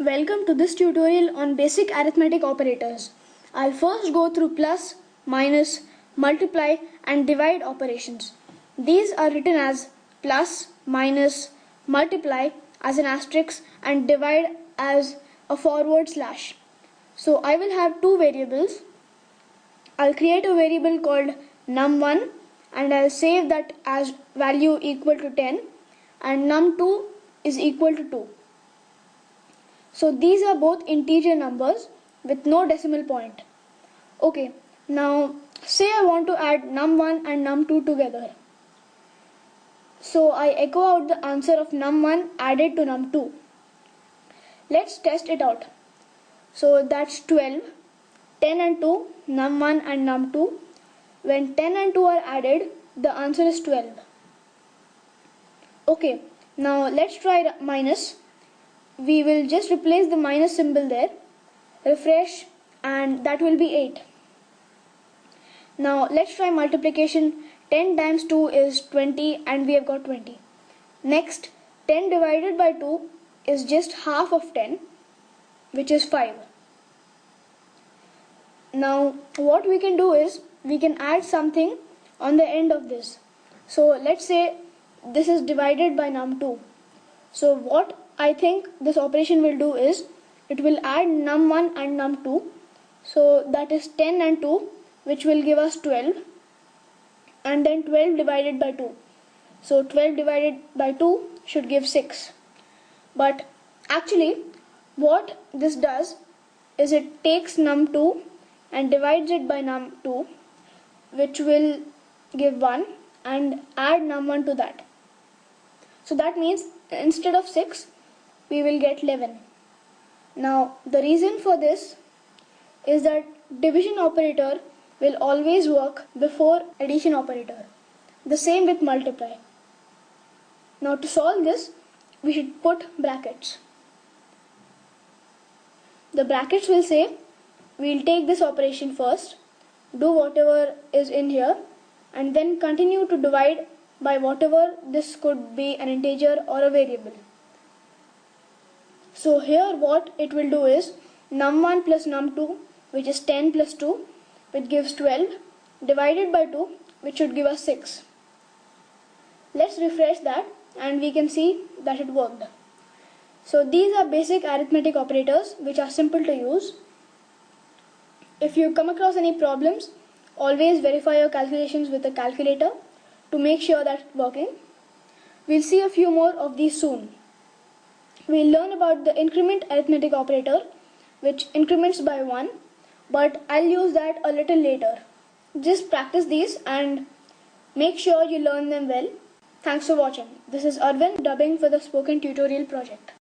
Welcome to this tutorial on basic arithmetic operators. I'll first go through plus, minus, multiply and divide operations. These are written as plus, minus, multiply as an asterisk and divide as a forward slash. So I will have two variables. I'll create a variable called num1 and I'll save that as value equal to 10 and num2 is equal to 2. So these are both integer numbers with no decimal point. Okay, now say I want to add num1 and num2 together. So I echo out the answer of num1 added to num2. Let's test it out. So that's 12, 10 and 2, num1 and num2. When 10 and 2 are added, the answer is 12. Okay, now let's try minus. We will just replace the minus symbol there, refresh, and that will be 8. Now let's try multiplication. 10 times 2 is 20 and we have got 20. Next, 10 divided by 2 is just half of 10, which is 5. Now what we can do is we can add something on the end of this. So let's say this is divided by num2. So what I think this operation will do is it will add num1 and num2. So that is 10 and 2, which will give us 12, and then 12 divided by 2. So 12 divided by 2 should give 6. But actually what this does is it takes num2 and divides it by num2, which will give 1, and add num1 to that. So that means instead of 6 we will get 11. Now the reason for this is that division operator will always work before addition operator. The same with multiply. Now to solve this we should put brackets. The brackets will say we'll take this operation first, do whatever is in here, and then continue to divide by whatever. This could be an integer or a variable. So here what it will do is num1 plus num2, which is 10 plus 2, which gives 12, divided by 2, which should give us 6. Let's refresh that and we can see that it worked. So these are basic arithmetic operators which are simple to use. If you come across any problems, always verify your calculations with a calculator to make sure that it's working. We'll see a few more of these soon. We'll learn about the increment arithmetic operator, which increments by 1, but I'll use that a little later. Just practice these and make sure you learn them well. Thanks for watching. This is Arvind dubbing for the Spoken Tutorial project.